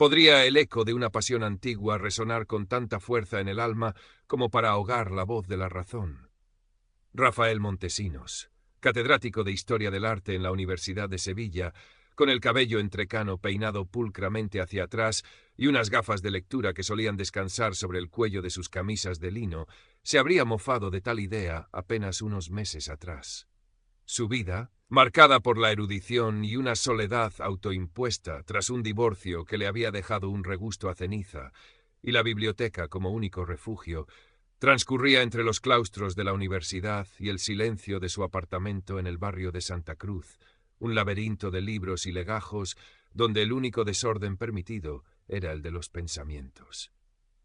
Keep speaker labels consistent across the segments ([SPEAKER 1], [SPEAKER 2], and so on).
[SPEAKER 1] ¿Podría el eco de una pasión antigua resonar con tanta fuerza en el alma como para ahogar la voz de la razón? Rafael Montesinos, catedrático de Historia del Arte en la Universidad de Sevilla, con el cabello entrecano peinado pulcramente hacia atrás y unas gafas de lectura que solían descansar sobre el cuello de sus camisas de lino, se habría mofado de tal idea apenas unos meses atrás. Su vida, marcada por la erudición y una soledad autoimpuesta tras un divorcio que le había dejado un regusto a ceniza, y la biblioteca como único refugio, transcurría entre los claustros de la universidad y el silencio de su apartamento en el barrio de Santa Cruz, un laberinto de libros y legajos donde el único desorden permitido era el de los pensamientos.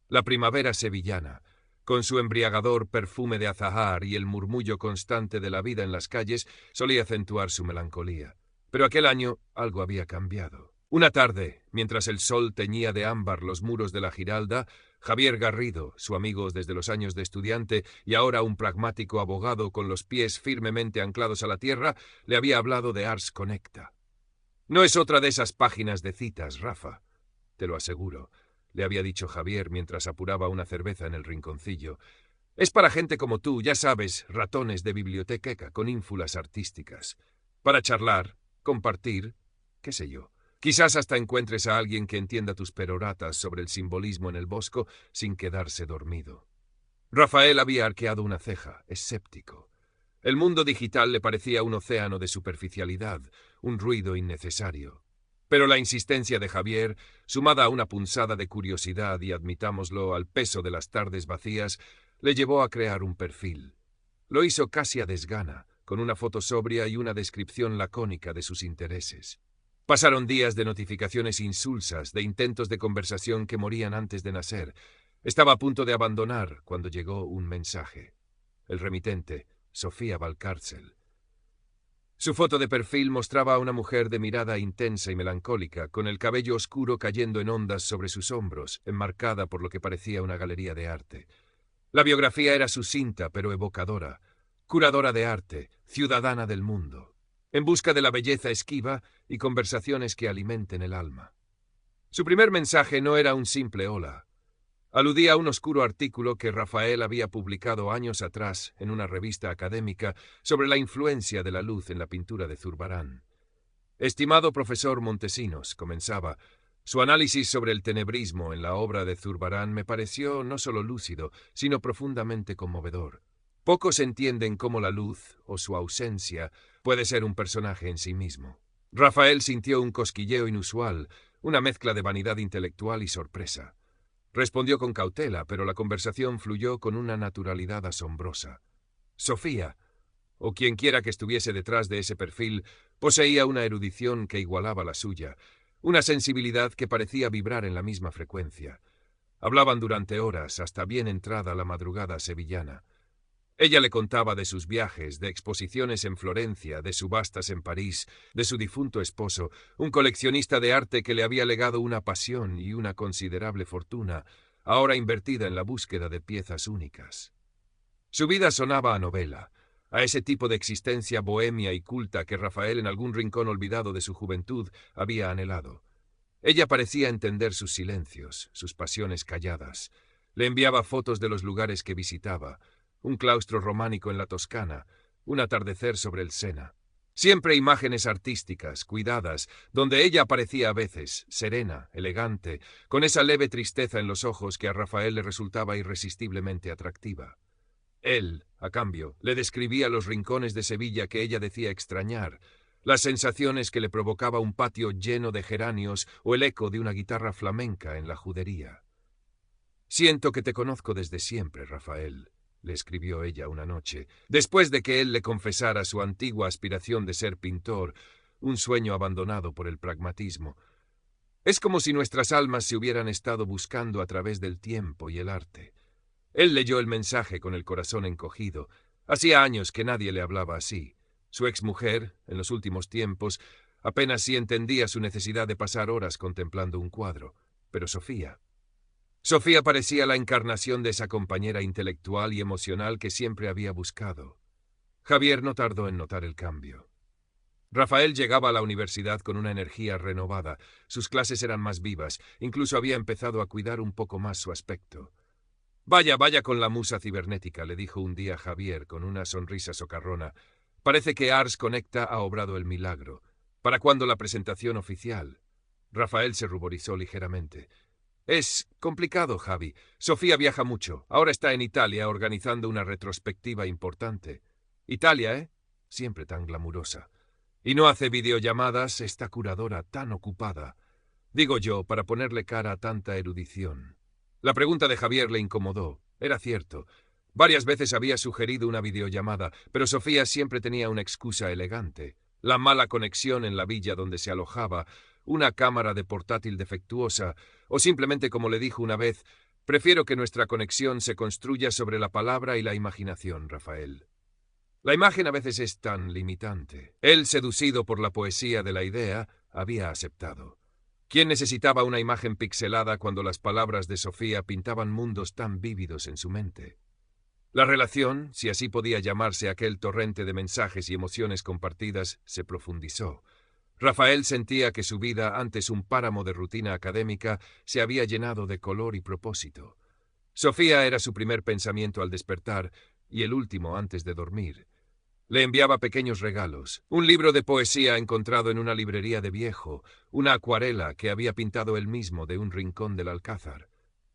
[SPEAKER 1] La primavera sevillana, con su embriagador perfume de azahar y el murmullo constante de la vida en las calles, solía acentuar su melancolía. Pero aquel año algo había cambiado. Una tarde, mientras el sol teñía de ámbar los muros de la Giralda, Javier Garrido, su amigo desde los años de estudiante y ahora un pragmático abogado con los pies firmemente anclados a la tierra, le había hablado de Ars Connecta. No es otra de esas páginas de citas, Rafa, te lo aseguro, le había dicho Javier mientras apuraba una cerveza en el rinconcillo. Es para gente como tú, ya sabes, ratones de biblioteca con ínfulas artísticas. Para charlar, compartir, qué sé yo. Quizás hasta encuentres a alguien que entienda tus peroratas sobre el simbolismo en el bosco sin quedarse dormido. Rafael había arqueado una ceja, escéptico. El mundo digital le parecía un océano de superficialidad, un ruido innecesario. Pero la insistencia de Javier, sumada a una punzada de curiosidad y, admitámoslo, al peso de las tardes vacías, le llevó a crear un perfil. Lo hizo casi a desgana, con una foto sobria y una descripción lacónica de sus intereses. Pasaron días de notificaciones insulsas, de intentos de conversación que morían antes de nacer. Estaba a punto de abandonar cuando llegó un mensaje. El remitente, Sofía Valcárcel. Su foto de perfil mostraba a una mujer de mirada intensa y melancólica, con el cabello oscuro cayendo en ondas sobre sus hombros, enmarcada por lo que parecía una galería de arte. La biografía era sucinta pero evocadora. Curadora de arte, ciudadana del mundo, en busca de la belleza esquiva y conversaciones que alimenten el alma. Su primer mensaje no era un simple hola. Aludía a un oscuro artículo que Rafael había publicado años atrás en una revista académica sobre la influencia de la luz en la pintura de Zurbarán. Estimado profesor Montesinos, comenzaba, su análisis sobre el tenebrismo en la obra de Zurbarán me pareció no solo lúcido, sino profundamente conmovedor. Pocos entienden cómo la luz, o su ausencia, puede ser un personaje en sí mismo. Rafael sintió un cosquilleo inusual, una mezcla de vanidad intelectual y sorpresa. Respondió con cautela, pero la conversación fluyó con una naturalidad asombrosa. Sofía, o quienquiera que estuviese detrás de ese perfil, poseía una erudición que igualaba la suya, una sensibilidad que parecía vibrar en la misma frecuencia. Hablaban durante horas, hasta bien entrada la madrugada sevillana. Ella le contaba de sus viajes, de exposiciones en Florencia, de subastas en París, de su difunto esposo, un coleccionista de arte que le había legado una pasión y una considerable fortuna, ahora invertida en la búsqueda de piezas únicas. Su vida sonaba a novela, a ese tipo de existencia bohemia y culta que Rafael en algún rincón olvidado de su juventud había anhelado. Ella parecía entender sus silencios, sus pasiones calladas. Le enviaba fotos de los lugares que visitaba, un claustro románico en la Toscana, un atardecer sobre el Sena. Siempre imágenes artísticas, cuidadas, donde ella aparecía a veces, serena, elegante, con esa leve tristeza en los ojos que a Rafael le resultaba irresistiblemente atractiva. Él, a cambio, le describía los rincones de Sevilla que ella decía extrañar, las sensaciones que le provocaba un patio lleno de geranios o el eco de una guitarra flamenca en la judería. «Siento que te conozco desde siempre, Rafael», le escribió ella una noche, después de que él le confesara su antigua aspiración de ser pintor, un sueño abandonado por el pragmatismo. Es como si nuestras almas se hubieran estado buscando a través del tiempo y el arte. Él leyó el mensaje con el corazón encogido. Hacía años que nadie le hablaba así. Su exmujer, en los últimos tiempos, apenas sí entendía su necesidad de pasar horas contemplando un cuadro. Pero Sofía parecía la encarnación de esa compañera intelectual y emocional que siempre había buscado. Javier no tardó en notar el cambio. Rafael llegaba a la universidad con una energía renovada. Sus clases eran más vivas. Incluso había empezado a cuidar un poco más su aspecto. Vaya, vaya con la musa cibernética, le dijo un día Javier con una sonrisa socarrona. Parece que Ars Conecta ha obrado el milagro. ¿Para cuándo la presentación oficial? Rafael se ruborizó ligeramente. Es complicado, Javi. Sofía viaja mucho. Ahora está en Italia organizando una retrospectiva importante. Italia, ¿eh? Siempre tan glamurosa. Y no hace videollamadas, esta curadora tan ocupada. Digo yo, para ponerle cara a tanta erudición. La pregunta de Javier le incomodó. Era cierto. Varias veces había sugerido una videollamada, pero Sofía siempre tenía una excusa elegante. La mala conexión en la villa donde se alojaba, una cámara de portátil defectuosa, o simplemente, como le dijo una vez, prefiero que nuestra conexión se construya sobre la palabra y la imaginación, Rafael. La imagen a veces es tan limitante. Él, seducido por la poesía de la idea, había aceptado. ¿Quién necesitaba una imagen pixelada cuando las palabras de Sofía pintaban mundos tan vívidos en su mente? La relación, si así podía llamarse aquel torrente de mensajes y emociones compartidas, se profundizó. Rafael sentía que su vida, antes un páramo de rutina académica, se había llenado de color y propósito. Sofía era su primer pensamiento al despertar y el último antes de dormir. Le enviaba pequeños regalos, un libro de poesía encontrado en una librería de viejo, una acuarela que había pintado él mismo de un rincón del Alcázar.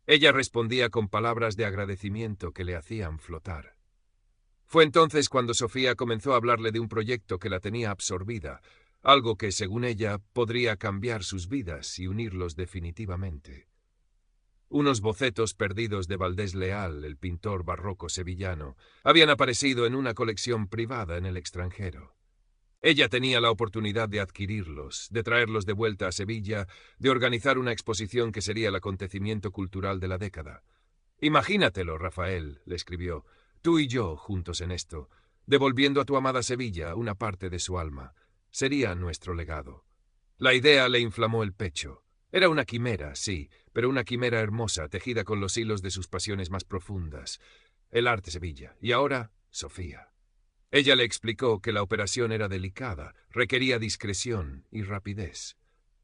[SPEAKER 1] Ella respondía con palabras de agradecimiento que le hacían flotar. Fue entonces cuando Sofía comenzó a hablarle de un proyecto que la tenía absorbida, algo que, según ella, podría cambiar sus vidas y unirlos definitivamente. Unos bocetos perdidos de Valdés Leal, el pintor barroco sevillano, habían aparecido en una colección privada en el extranjero. Ella tenía la oportunidad de adquirirlos, de traerlos de vuelta a Sevilla, de organizar una exposición que sería el acontecimiento cultural de la década. Imagínatelo, Rafael, le escribió, tú y yo juntos en esto, devolviendo a tu amada Sevilla una parte de su alma. Sería nuestro legado. La idea le inflamó el pecho. Era una quimera, sí, pero una quimera hermosa, tejida con los hilos de sus pasiones más profundas. El arte Sevilla. Y ahora, Sofía. Ella le explicó que la operación era delicada, requería discreción y rapidez.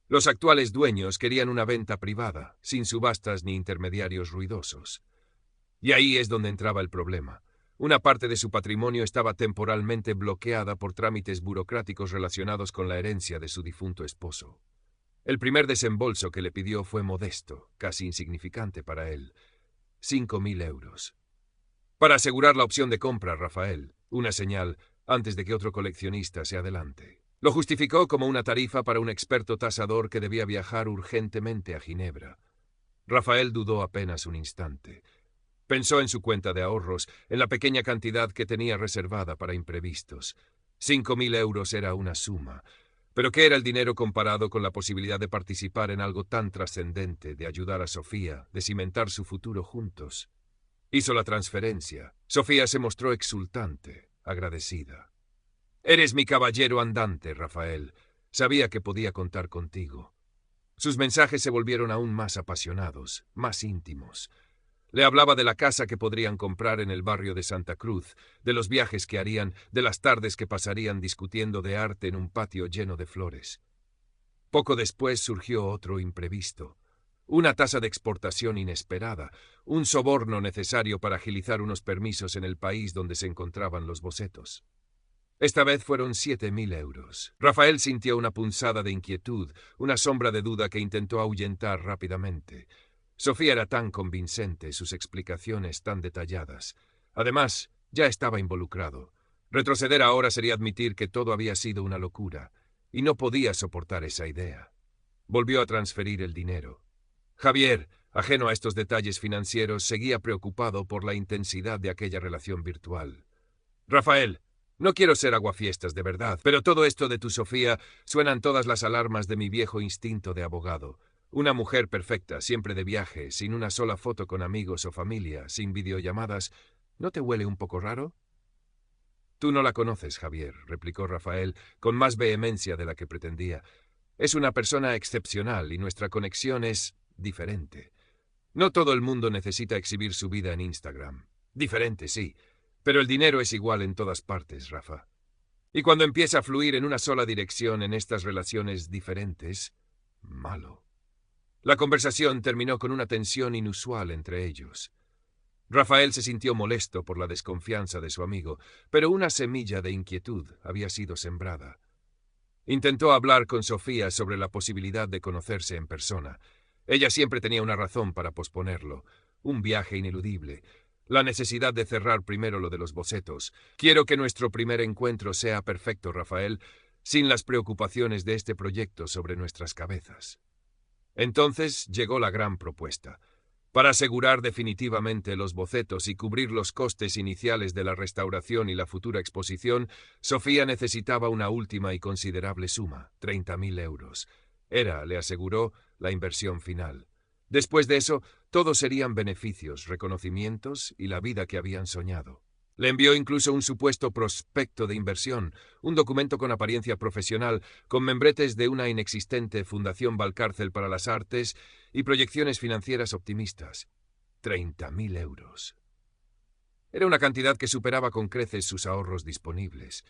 [SPEAKER 1] Los actuales dueños querían una venta privada, sin subastas ni intermediarios ruidosos. Y ahí es donde entraba el problema. Una parte de su patrimonio estaba temporalmente bloqueada por trámites burocráticos relacionados con la herencia de su difunto esposo. El primer desembolso que le pidió fue modesto, casi insignificante para él. 5.000 euros. Para asegurar la opción de compra, Rafael, una señal antes de que otro coleccionista se adelante. Lo justificó como una tarifa para un experto tasador que debía viajar urgentemente a Ginebra. Rafael dudó apenas un instante. Pensó en su cuenta de ahorros, en la pequeña cantidad que tenía reservada para imprevistos. 5.000 euros era una suma. Pero ¿qué era el dinero comparado con la posibilidad de participar en algo tan trascendente, de ayudar a Sofía, de cimentar su futuro juntos? Hizo la transferencia. Sofía se mostró exultante, agradecida. Eres mi caballero andante, Rafael. Sabía que podía contar contigo. Sus mensajes se volvieron aún más apasionados, más íntimos. Le hablaba de la casa que podrían comprar en el barrio de Santa Cruz, de los viajes que harían, de las tardes que pasarían discutiendo de arte en un patio lleno de flores. Poco después surgió otro imprevisto. Una tasa de exportación inesperada, un soborno necesario para agilizar unos permisos en el país donde se encontraban los bocetos. Esta vez fueron 7.000 euros. Rafael sintió una punzada de inquietud, una sombra de duda que intentó ahuyentar rápidamente. Sofía era tan convincente, sus explicaciones tan detalladas. Además, ya estaba involucrado. Retroceder ahora sería admitir que todo había sido una locura, y no podía soportar esa idea. Volvió a transferir el dinero. Javier, ajeno a estos detalles financieros, seguía preocupado por la intensidad de aquella relación virtual. Rafael, no quiero ser aguafiestas de verdad, pero todo esto de tu Sofía suenan todas las alarmas de mi viejo instinto de abogado. Una mujer perfecta, siempre de viaje, sin una sola foto con amigos o familia, sin videollamadas. ¿No te huele un poco raro? Tú no la conoces, Javier, replicó Rafael, con más vehemencia de la que pretendía. Es una persona excepcional y nuestra conexión es diferente. No todo el mundo necesita exhibir su vida en Instagram. Diferente, sí, pero el dinero es igual en todas partes, Rafa. Y cuando empieza a fluir en una sola dirección en estas relaciones diferentes, malo. La conversación terminó con una tensión inusual entre ellos. Rafael se sintió molesto por la desconfianza de su amigo, pero una semilla de inquietud había sido sembrada. Intentó hablar con Sofía sobre la posibilidad de conocerse en persona. Ella siempre tenía una razón para posponerlo, un viaje ineludible, la necesidad de cerrar primero lo de los bocetos. Quiero que nuestro primer encuentro sea perfecto, Rafael, sin las preocupaciones de este proyecto sobre nuestras cabezas. Entonces llegó la gran propuesta. Para asegurar definitivamente los bocetos y cubrir los costes iniciales de la restauración y la futura exposición, Sofía necesitaba una última y considerable suma, 30.000 euros. Era, le aseguró, la inversión final. Después de eso, todos serían beneficios, reconocimientos y la vida que habían soñado. Le envió incluso un supuesto prospecto de inversión, un documento con apariencia profesional, con membretes de una inexistente Fundación Valcárcel para las Artes y proyecciones financieras optimistas. 30.000 euros. Era una cantidad que superaba con creces sus ahorros disponibles.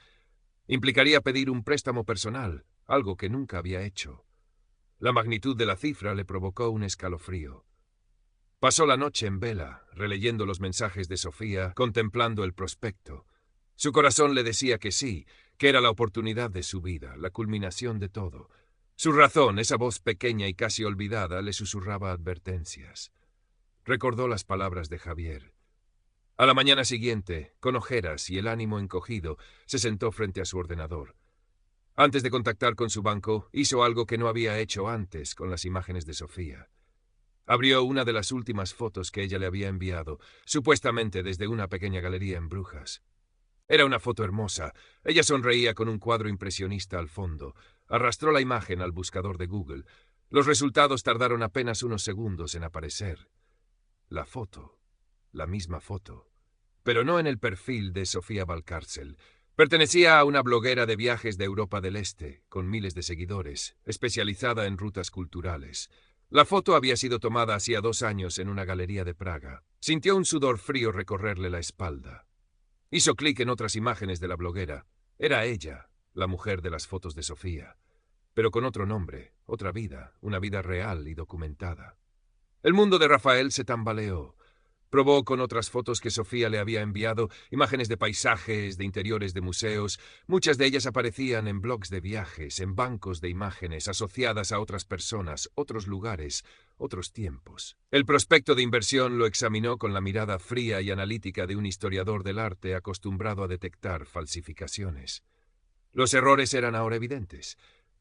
[SPEAKER 1] Implicaría pedir un préstamo personal, algo que nunca había hecho. La magnitud de la cifra le provocó un escalofrío. Pasó la noche en vela, releyendo los mensajes de Sofía, contemplando el prospecto. Su corazón le decía que sí, que era la oportunidad de su vida, la culminación de todo. Su razón, esa voz pequeña y casi olvidada, le susurraba advertencias. Recordó las palabras de Javier. A la mañana siguiente, con ojeras y el ánimo encogido, se sentó frente a su ordenador. Antes de contactar con su banco, hizo algo que no había hecho antes con las imágenes de Sofía. Abrió una de las últimas fotos que ella le había enviado, supuestamente desde una pequeña galería en Brujas. Era una foto hermosa. Ella sonreía con un cuadro impresionista al fondo. Arrastró la imagen al buscador de Google. Los resultados tardaron apenas unos segundos en aparecer. La foto. La misma foto. Pero no en el perfil de Sofía Valcárcel. Pertenecía a una bloguera de viajes de Europa del Este, con miles de seguidores, especializada en rutas culturales. La foto había sido tomada hacía 2 años en una galería de Praga. Sintió un sudor frío recorrerle la espalda. Hizo clic en otras imágenes de la bloguera. Era ella, la mujer de las fotos de Sofía, pero con otro nombre, otra vida, una vida real y documentada. El mundo de Rafael se tambaleó. Probó con otras fotos que Sofía le había enviado, imágenes de paisajes, de interiores de museos. Muchas de ellas aparecían en blogs de viajes, en bancos de imágenes, asociadas a otras personas, otros lugares, otros tiempos. El prospecto de inversión lo examinó con la mirada fría y analítica de un historiador del arte acostumbrado a detectar falsificaciones. Los errores eran ahora evidentes.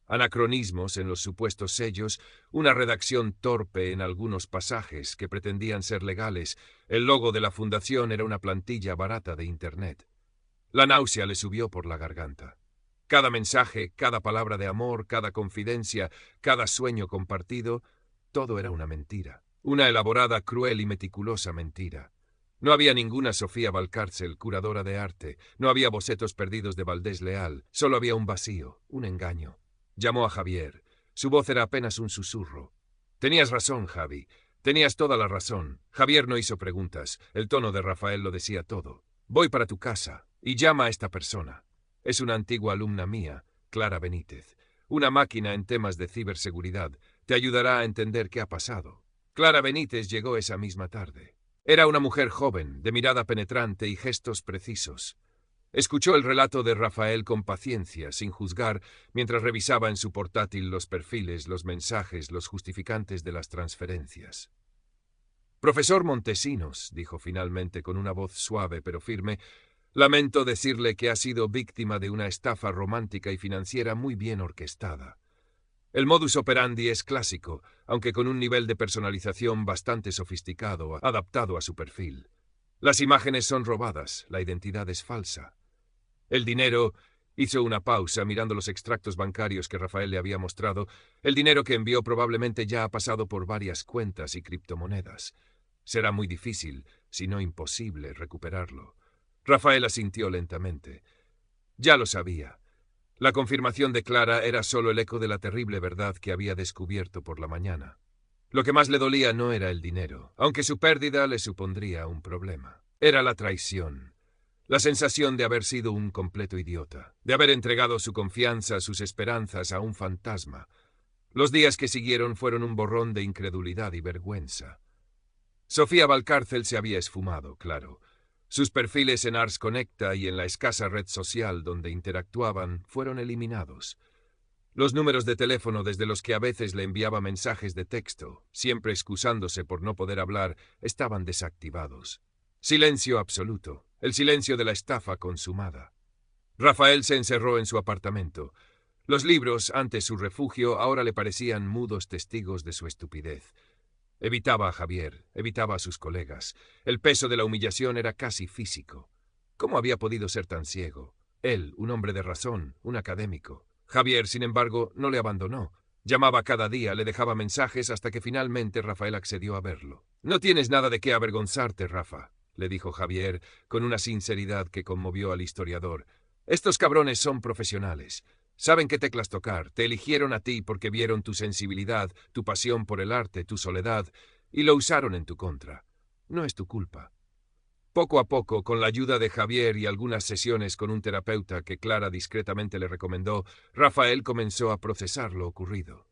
[SPEAKER 1] Anacronismos en los supuestos sellos, una redacción torpe en algunos pasajes que pretendían ser legales. El logo de la fundación era una plantilla barata de Internet. La náusea le subió por la garganta. Cada mensaje, cada palabra de amor, cada confidencia, cada sueño compartido, todo era una mentira. Una elaborada, cruel y meticulosa mentira. No había ninguna Sofía Valcárcel, curadora de arte. No había bocetos perdidos de Valdés Leal. Solo había un vacío, un engaño. Llamó a Javier. Su voz era apenas un susurro. Tenías razón, Javi. Tenías toda la razón. Javier no hizo preguntas. El tono de Rafael lo decía todo. Voy para tu casa y llama a esta persona. Es una antigua alumna mía, Clara Benítez. Una máquina en temas de ciberseguridad. Te ayudará a entender qué ha pasado. Clara Benítez llegó esa misma tarde. Era una mujer joven, de mirada penetrante y gestos precisos. Escuchó el relato de Rafael con paciencia, sin juzgar, mientras revisaba en su portátil los perfiles, los mensajes, los justificantes de las transferencias. Profesor Montesinos, dijo finalmente con una voz suave pero firme, lamento decirle que ha sido víctima de una estafa romántica y financiera muy bien orquestada. El modus operandi es clásico, aunque con un nivel de personalización bastante sofisticado, adaptado a su perfil. Las imágenes son robadas, la identidad es falsa. El dinero, hizo una pausa mirando los extractos bancarios que Rafael le había mostrado, el dinero que envió probablemente ya ha pasado por varias cuentas y criptomonedas. Será muy difícil, si no imposible, recuperarlo. Rafael asintió lentamente. Ya lo sabía. La confirmación de Clara era solo el eco de la terrible verdad que había descubierto por la mañana. Lo que más le dolía no era el dinero, aunque su pérdida le supondría un problema. Era la traición. La sensación de haber sido un completo idiota, de haber entregado su confianza, sus esperanzas a un fantasma. Los días que siguieron fueron un borrón de incredulidad y vergüenza. Sofía Valcárcel se había esfumado, claro. Sus perfiles en Ars Connecta y en la escasa red social donde interactuaban fueron eliminados. Los números de teléfono desde los que a veces le enviaba mensajes de texto, siempre excusándose por no poder hablar, estaban desactivados. Silencio absoluto, el silencio de la estafa consumada. Rafael se encerró en su apartamento. Los libros, antes su refugio, ahora le parecían mudos testigos de su estupidez. Evitaba a Javier, evitaba a sus colegas. El peso de la humillación era casi físico. ¿Cómo había podido ser tan ciego? Él, un hombre de razón, un académico. Javier, sin embargo, no le abandonó. Llamaba cada día, le dejaba mensajes hasta que finalmente Rafael accedió a verlo. «No tienes nada de qué avergonzarte, Rafa», le dijo Javier, con una sinceridad que conmovió al historiador. «Estos cabrones son profesionales. Saben qué teclas tocar, te eligieron a ti porque vieron tu sensibilidad, tu pasión por el arte, tu soledad, y lo usaron en tu contra. No es tu culpa». Poco a poco, con la ayuda de Javier y algunas sesiones con un terapeuta que Clara discretamente le recomendó, Rafael comenzó a procesar lo ocurrido.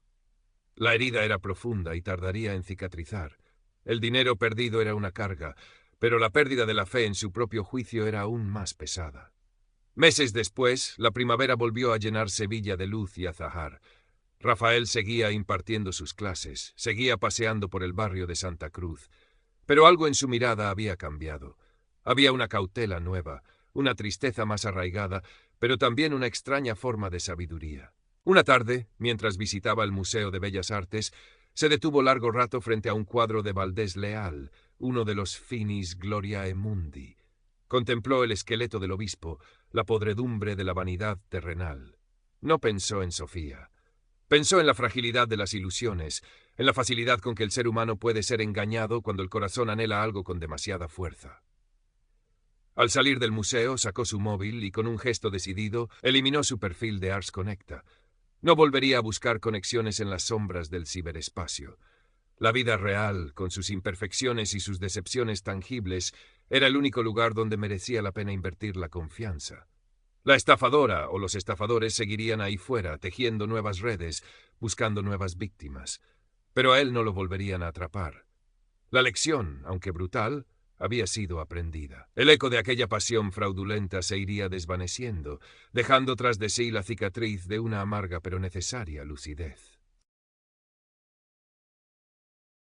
[SPEAKER 1] La herida era profunda y tardaría en cicatrizar. El dinero perdido era una carga, pero la pérdida de la fe en su propio juicio era aún más pesada. Meses después, la primavera volvió a llenar Sevilla de luz y azahar. Rafael seguía impartiendo sus clases, seguía paseando por el barrio de Santa Cruz, pero algo en su mirada había cambiado. Había una cautela nueva, una tristeza más arraigada, pero también una extraña forma de sabiduría. Una tarde, mientras visitaba el Museo de Bellas Artes, se detuvo largo rato frente a un cuadro de Valdés Leal, uno de los Finis Gloriae Mundi. Contempló el esqueleto del obispo, la podredumbre de la vanidad terrenal. No pensó en Sofía. Pensó en la fragilidad de las ilusiones, en la facilidad con que el ser humano puede ser engañado cuando el corazón anhela algo con demasiada fuerza. Al salir del museo, sacó su móvil y con un gesto decidido eliminó su perfil de Ars Connecta. No volvería a buscar conexiones en las sombras del ciberespacio. La vida real, con sus imperfecciones y sus decepciones tangibles, era el único lugar donde merecía la pena invertir la confianza. La estafadora o los estafadores seguirían ahí fuera, tejiendo nuevas redes, buscando nuevas víctimas. Pero a él no lo volverían a atrapar. La lección, aunque brutal, había sido aprendida. El eco de aquella pasión fraudulenta se iría desvaneciendo, dejando tras de sí la cicatriz de una amarga pero necesaria lucidez.